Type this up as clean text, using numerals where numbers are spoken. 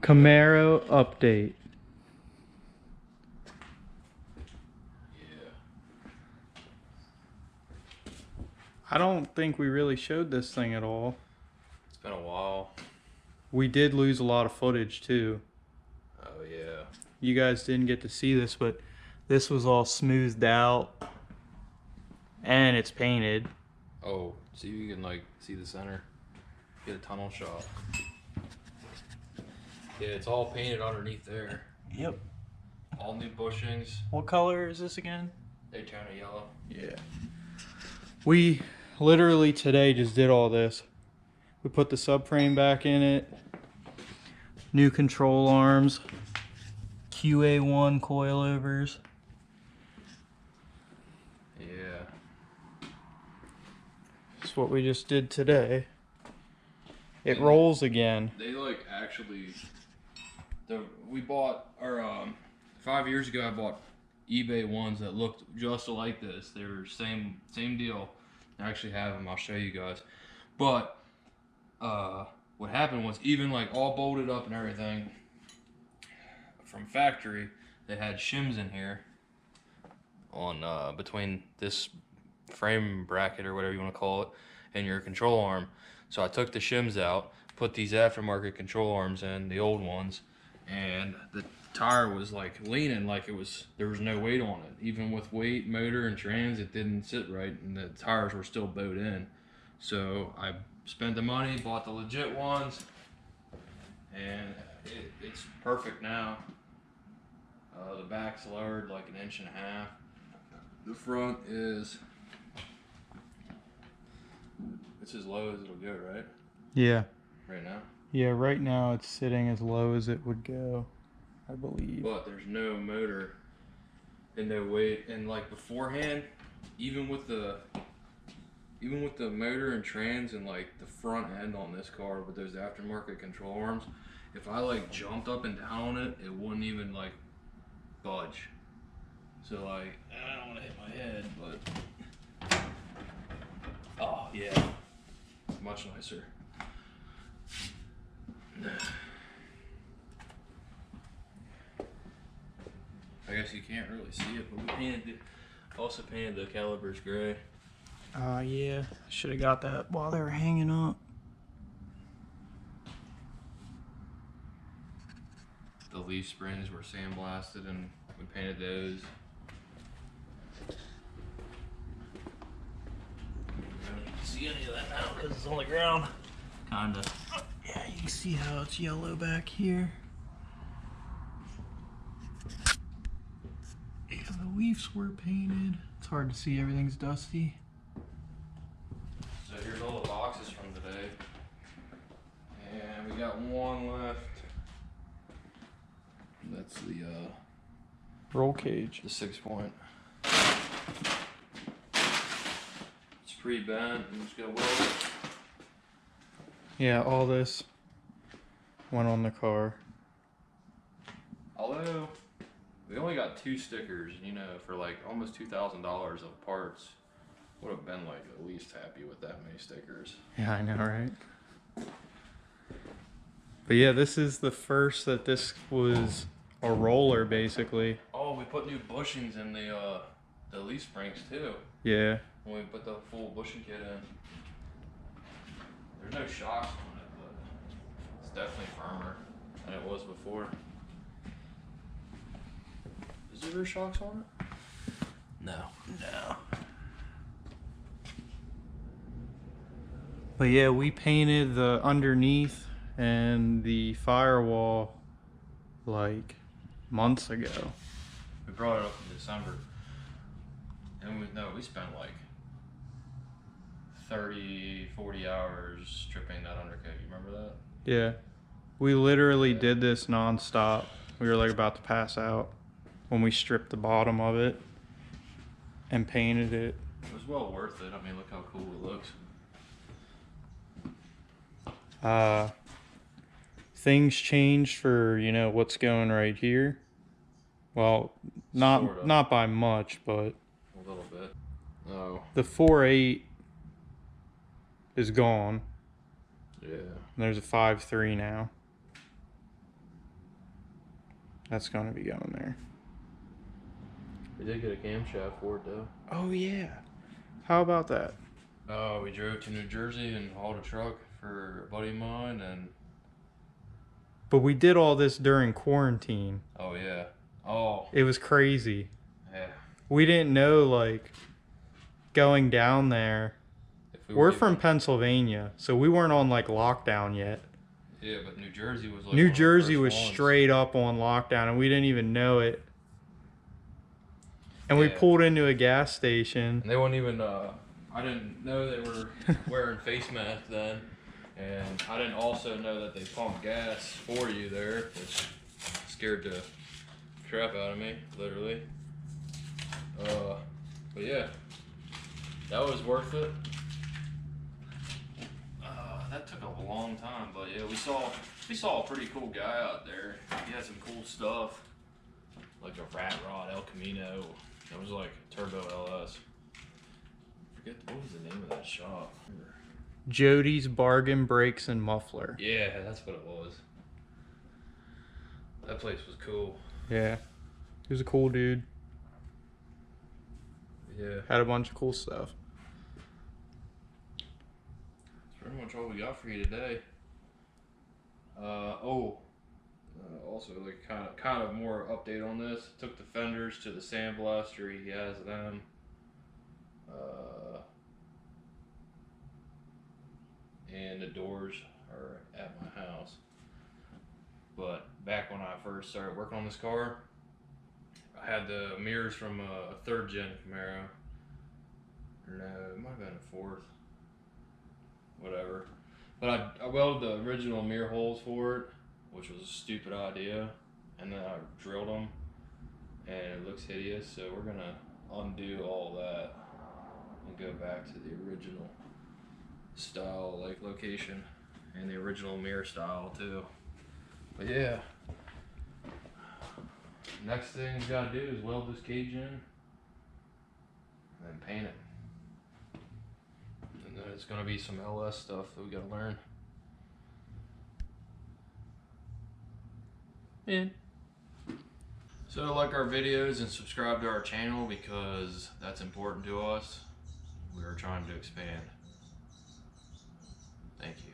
Camaro update. Yeah. I don't think we really showed this thing at all. It's been a while. We did lose a lot of footage too. Oh yeah. You guys didn't get to see this, but this was all smoothed out and it's painted. Oh, see, you can like see the center. Get a tunnel shot. Yeah, it's all painted underneath there. Yep. All new bushings. What color is this again? Daytona yellow. Yeah. We literally today just did all this. We put the subframe back in it. New control arms. QA1 coilovers. Yeah. That's what we just did today. It rolls again. They like actually. We bought, or 5 years ago, I bought eBay ones that looked just like this. They were same deal. I actually have them. I'll show you guys. But what happened was, even like all bolted up and everything from factory, they had shims in here on between this frame bracket or whatever you want to call it and your control arm. So I took the shims out, put these aftermarket control arms in, the old ones, and the tire was like leaning like there was no weight on it. Even with weight, motor, and trans, it didn't sit right, and the tires were still bowed in. So I spent the money, bought the legit ones, and it's perfect now. The back's lowered like 1.5 inches. The front is, it's as low as it'll go, right? Yeah. Right now. Yeah, right now it's sitting as low as it would go, I believe. But there's no motor and no weight. And like beforehand, even with the motor and trans and like the front end on this car with those aftermarket control arms, if I like jumped up and down on it, it wouldn't even like budge. So like, I don't want to hit my head, but oh yeah, much nicer. I guess you can't really see it, but we also painted the calipers gray. Yeah, should have got that while they were hanging up. The leaf springs were sandblasted and we painted those. You can't see any of that now because it's on the ground. Kinda. Yeah, you can see how it's yellow back here. Yeah, the leaves were painted. It's hard to see, everything's dusty. So here's all the boxes from today. And we got one left. That's the Roll cage. the 6-point. It's pre-bent. I'm just gonna weld it. Yeah, all this went on the car. Although we only got 2 stickers, you know, for like almost $2,000 of parts. Would have been like at least happy with that many stickers. Yeah, I know, right? But yeah, this is the first that this was a roller, basically. Oh, we put new bushings in the leaf springs too. Yeah. When we put the full bushing kit in. There's no shocks on it, but it's definitely firmer than it was before. Is there shocks on it? No. No. But yeah, we painted the underneath and the firewall like months ago. We brought it up in December. And we spent like 30-40 hours stripping that undercoat. You remember that? Yeah. We literally did this non-stop. We were like about to pass out when we stripped the bottom of it and painted it. It was well worth it. I mean, look how cool it looks. Things changed for, you know, what's going right here. Well, not by much, but a little bit. Oh. The 4.8 is gone. Yeah. There's a 5.3 now. That's gonna be going there. We did get a camshaft for it though. Oh yeah. How about that? We drove to New Jersey and hauled a truck for a buddy of mine, and But we did all this during quarantine. oh yeah, oh It was crazy. yeah. We didn't know, like, going down there. If we We're were from even- Pennsylvania, so we weren't on, like, lockdown yet. Yeah, but New Jersey was like New one of the Jersey first was ones. straight up on lockdown, and we didn't even know it. And we Yeah. pulled into a gas station. And they wouldn't even. I didn't know they were wearing face masks then, and I didn't also know that they pump gas for you there, which scared the crap out of me, literally. But yeah, that was worth it. That took a long time, but yeah, we saw a pretty cool guy out there. He had some cool stuff, like a rat rod El Camino. That was like Turbo LS. Forget what was the name of that shop. Jody's Bargain Brakes and Muffler. Yeah, that's what it was. That place was cool. Yeah. He was a cool dude. Yeah. Had a bunch of cool stuff. That's pretty much all we got for you today. Also, like kind of more update on this. Took the fenders to the sandblaster. He has them. And the doors are at my house. But back when I first started working on this car, I had the mirrors from a 3rd gen Camaro. No, it might have been a 4th. Whatever. But I welded the original mirror holes for it, which was a stupid idea. And then I drilled them, and it looks hideous. So we're gonna undo all that and go back to the original style, like location, and the original mirror style too. But yeah, next thing we gotta do is weld this cage in, and then paint it. And then it's gonna be some LS stuff that we gotta learn. Yeah. So like our videos and subscribe to our channel because that's important to us. We are trying to expand. Thank you.